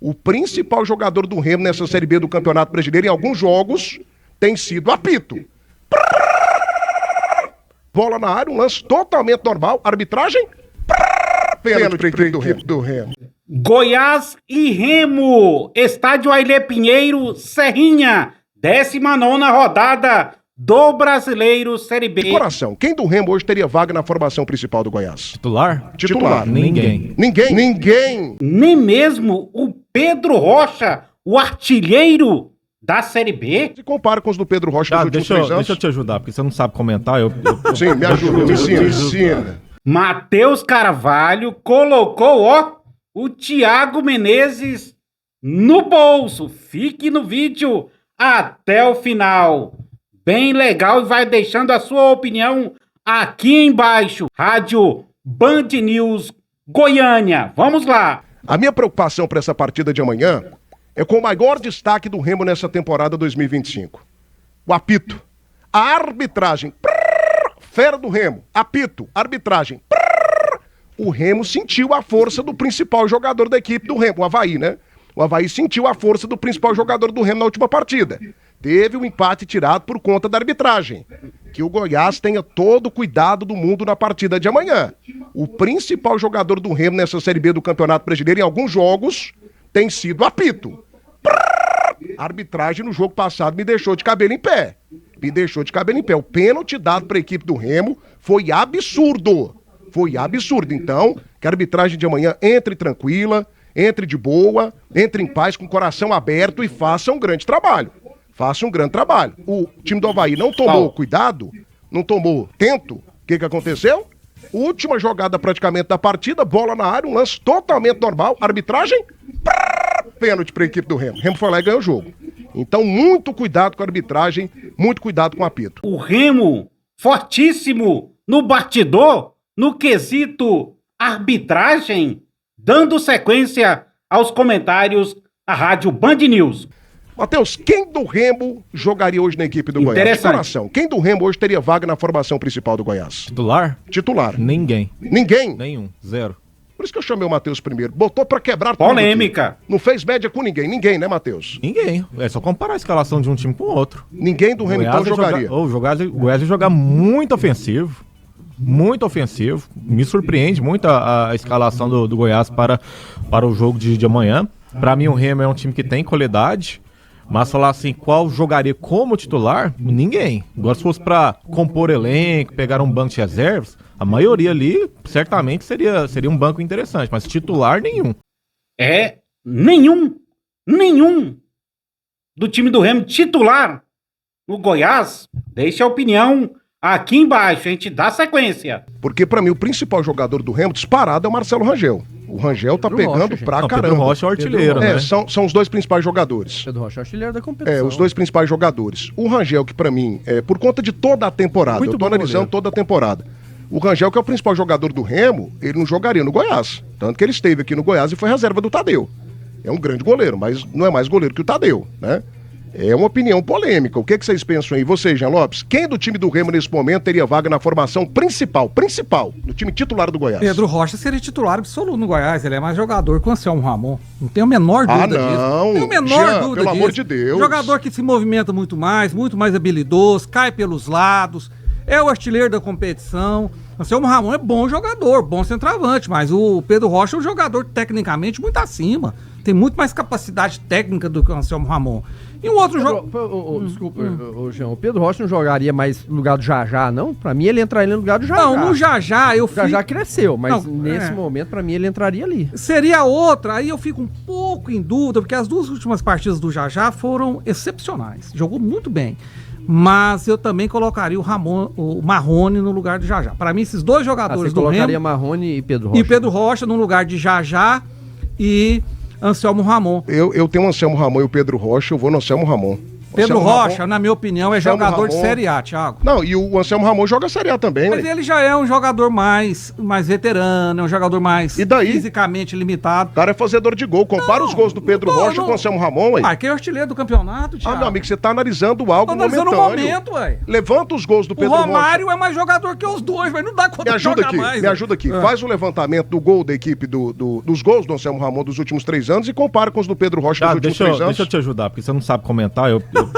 O principal jogador do Remo nessa Série B do Campeonato Brasileiro em alguns jogos tem sido apito. Bola na área, um lance totalmente normal. Arbitragem? Pênalti para a equipe do Remo. Goiás e Remo, Estádio Ailê Pinheiro, Serrinha, 19ª rodada do Brasileiro Série B. De coração, quem do Remo hoje teria vaga na formação principal do Goiás? Titular? Titular. Ninguém. Ninguém. Nem mesmo o Pedro Rocha, o artilheiro da Série B. Se compara com os do Pedro Rocha dos últimos 3 anos. Deixa eu te ajudar, porque você não sabe comentar. Sim, me ajuda, me ensina. Matheus Carvalho colocou, o Thiago Menezes no bolso. Fique no vídeo até o final. Bem legal, e vai deixando a sua opinião aqui embaixo. Rádio Band News Goiânia. Vamos lá. A minha preocupação para essa partida de amanhã é com o maior destaque do Remo nessa temporada 2025. O apito. A arbitragem. Fera do Remo. Apito. Arbitragem. O Remo sentiu a força do principal jogador da equipe do Remo, o Avaí, né? O Avaí sentiu a força do principal jogador do Remo na última partida. Teve um empate tirado por conta da arbitragem. Que o Goiás tenha todo o cuidado do mundo na partida de amanhã. O principal jogador do Remo nessa Série B do Campeonato Brasileiro em alguns jogos tem sido apito. A arbitragem no jogo passado me deixou de cabelo em pé. O pênalti dado para a equipe do Remo foi absurdo. Então, que a arbitragem de amanhã entre tranquila, entre de boa, entre em paz, com o coração aberto e faça um grande trabalho. O time do Avaí não tomou cuidado, não tomou tento. O que aconteceu? Última jogada praticamente da partida, bola na área, um lance totalmente normal. Arbitragem? Pênalti para a equipe do Remo. O Remo foi lá e ganhou o jogo. Então, muito cuidado com a arbitragem, muito cuidado com o apito. O Remo, fortíssimo no batidor, no quesito arbitragem, dando sequência aos comentários da Rádio Band News. Matheus, quem do Remo jogaria hoje na equipe do Goiás? De coração, quem do Remo hoje teria vaga na formação principal do Goiás? Titular. Ninguém. Nenhum? Zero. Por isso que eu chamei o Matheus primeiro. Botou pra quebrar tudo. Polêmica. Não fez média com ninguém. Ninguém, né, Matheus? Ninguém. É só comparar a escalação de um time com o outro. Ninguém do Remo então jogaria. O Goiás ia jogar muito ofensivo. Me surpreende muito a escalação do Goiás para o jogo de amanhã. Para mim, o Remo é um time que tem qualidade. Mas falar assim, qual jogaria como titular? Ninguém. Agora, se fosse para compor elenco, pegar um banco de reservas, a maioria ali, certamente, seria um banco interessante. Mas titular, nenhum. Nenhum do time do Remo titular no Goiás. Deixa a opinião aqui embaixo, a gente dá sequência. Porque pra mim o principal jogador do Remo disparado é o Marcelo Rangel. O Rangel tá pegando pra caramba. Pedro Rocha é o artilheiro, né? São os dois principais jogadores. Pedro Rocha é o artilheiro da competição. Os dois principais jogadores. O Rangel, que pra mim, por conta de toda a temporada, eu tô analisando toda a temporada. O Rangel, que é o principal jogador do Remo, ele não jogaria no Goiás. Tanto que ele esteve aqui no Goiás e foi reserva do Tadeu. É um grande goleiro, mas não é mais goleiro que o Tadeu, né? É uma opinião polêmica. O que vocês pensam aí? Você, Jean Lopes, quem do time do Remo nesse momento teria vaga na formação principal, do time titular do Goiás? Pedro Rocha seria titular absoluto no Goiás. Ele é mais jogador que o Anselmo Ramon. Não tenho a menor dúvida disso. Não tenho a menor dúvida disso. Pelo amor de Deus. Jogador que se movimenta muito mais habilidoso, cai pelos lados, é o artilheiro da competição. Anselmo Ramon é bom jogador, bom centroavante, mas o Pedro Rocha é um jogador tecnicamente muito acima. Tem muito mais capacidade técnica do que o Anselmo Ramon. E um outro jogo... Desculpa, Jean, o Pedro Rocha não jogaria mais no lugar do Jajá, não? Pra mim ele entraria no lugar do Jajá. Não, no Jajá eu fico... O Jajá cresceu, mas nesse momento pra mim ele entraria ali. Seria outra, aí eu fico um pouco em dúvida, porque as duas últimas partidas do Jajá foram excepcionais. Jogou muito bem. Mas eu também colocaria o Marrone no lugar do Jajá. Para mim, esses dois jogadores do Remo... Você colocaria Marrone e Pedro Rocha. E Pedro Rocha no lugar de Jajá e Anselmo Ramon. Eu tenho o Anselmo Ramon e o Pedro Rocha, eu vou no Anselmo Ramon. Pedro Anselmo Rocha, Ramon- na minha opinião, é Anselmo jogador de Ramon- Série A, Thiago. Não, e o Anselmo Ramon joga a Série A também, Mas ué. ele já é um jogador mais veterano, é um jogador mais E daí? fisicamente limitado. O cara é fazedor de gol. Compara os gols do Pedro Rocha com o Anselmo Ramon, ué. Ué, quem é o artilheiro do campeonato, Ah, Thiago? meu amigo, você tá analisando algo Tô analisando o momentâneo. momento, ué. Levanta os gols do O Pedro Rocha. Romário é mais jogador que os dois, mas não dá conta Me ajuda aqui, mais. me ajuda aqui. Faz o levantamento do gol da equipe dos gols do Anselmo Ramon dos últimos 3 anos e compara com os do Pedro Rocha dos Ah, últimos deixa, 3 anos. deixa eu te ajudar, porque você não sabe comentar.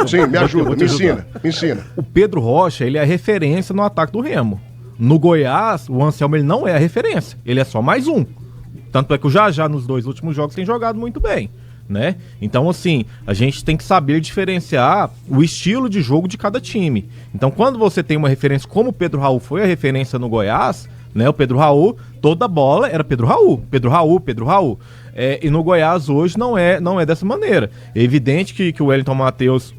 Sim, me ajuda, vou te me ajudar. ensina. O Pedro Rocha, ele é a referência no ataque do Remo. No Goiás, o Anselmo ele não é a referência. Ele é só mais um. Tanto é que o Já nos 2 últimos jogos tem jogado muito bem, né? Então, assim, a gente tem que saber diferenciar o estilo de jogo de cada time. Então, quando você tem uma referência como o Pedro Raul foi a referência no Goiás, né? O Pedro Raul, toda bola era Pedro Raul. E no Goiás hoje não é dessa maneira. É evidente que o Wellington Matheus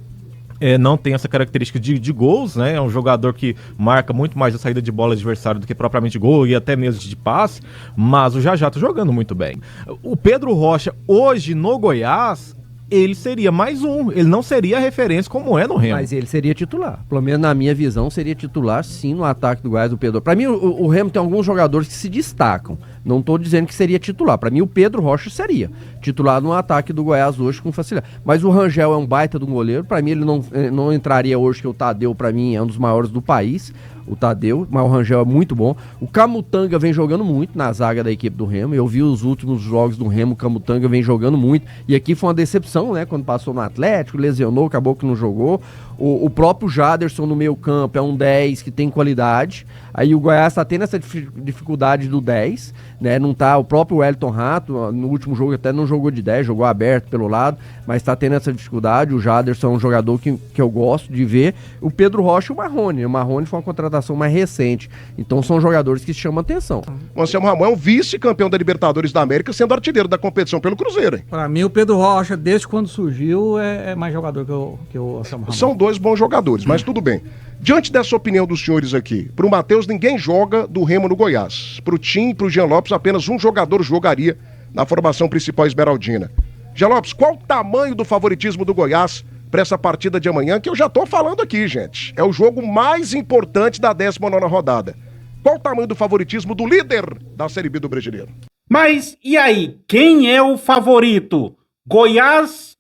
não tem essa característica de gols, né? É um jogador que marca muito mais a saída de bola adversário do que propriamente gol e até mesmo de passe, mas o Já tá jogando muito bem. O Pedro Rocha, hoje no Goiás, ele seria mais um, ele não seria a referência como é no Remo. Mas ele seria titular. Pelo menos na minha visão, seria titular sim no ataque do Goiás do Pedro. Pra mim, o Remo tem alguns jogadores que se destacam. Não tô dizendo que seria titular. Pra mim, o Pedro Rocha seria titular no ataque do Goiás hoje com facilidade. Mas o Rangel é um baita do goleiro. Pra mim, ele não entraria hoje, que o Tadeu, pra mim, é um dos maiores do país. O Tadeu, mas o Rangel é muito bom. O Camutanga vem jogando muito na zaga da equipe do Remo. Eu vi os últimos jogos do Remo, o Camutanga vem jogando muito. E aqui foi uma decepção, né? Quando passou no Atlético, lesionou, acabou que não jogou. O próprio Jaderson no meio campo é um 10 que tem qualidade. Aí o Goiás tá tendo essa dificuldade do 10, né? Não tá, o próprio Wellington Rato, no último jogo até não jogou de 10, jogou aberto pelo lado, mas tá tendo essa dificuldade. O Jaderson é um jogador que eu gosto de ver. O Pedro Rocha e o Marrone. O Marrone foi uma contratação mais recente. Então são jogadores que chamam atenção. O Anselmo Ramon é um vice-campeão da Libertadores da América, sendo artilheiro da competição pelo Cruzeiro, hein? Pra mim, o Pedro Rocha, desde quando surgiu, é mais jogador que o Anselmo Ramon. São 2 bons jogadores, mas tudo bem. Diante dessa opinião dos senhores aqui, pro Matheus ninguém joga do Remo no Goiás. Pro Tim e pro Jean Lopes apenas um jogador jogaria na formação principal esmeraldina. Jean Lopes, qual o tamanho do favoritismo do Goiás para essa partida de amanhã, que eu já tô falando aqui, gente? É o jogo mais importante da 19ª rodada. Qual o tamanho do favoritismo do líder da Série B do Brasileiro? Mas e aí, quem é o favorito? Goiás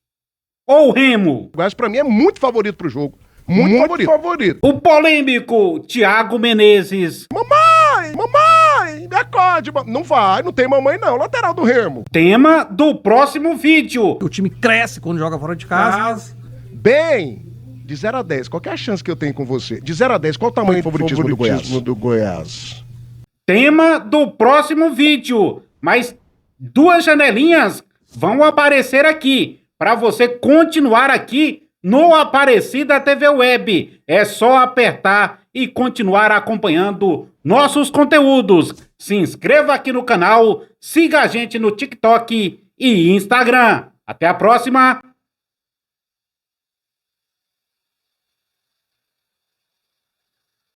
ou Remo? O Goiás, pra mim, é muito favorito pro jogo. Muito favorito. O polêmico Thiago Menezes. Mamãe, me acorde. Não vai, não tem mamãe não, lateral do Remo. Tema do próximo vídeo. O time cresce quando joga fora de casa. Bem, de 0 a 10, qual que é a chance que eu tenho com você? De 0 a 10, qual o tamanho do favoritismo do Goiás? Tema do próximo vídeo. Mas 2 janelinhas vão aparecer aqui para você continuar aqui no Aparecida TV Web. É só apertar e continuar acompanhando nossos conteúdos. Se inscreva aqui no canal, siga a gente no TikTok e Instagram. Até a próxima.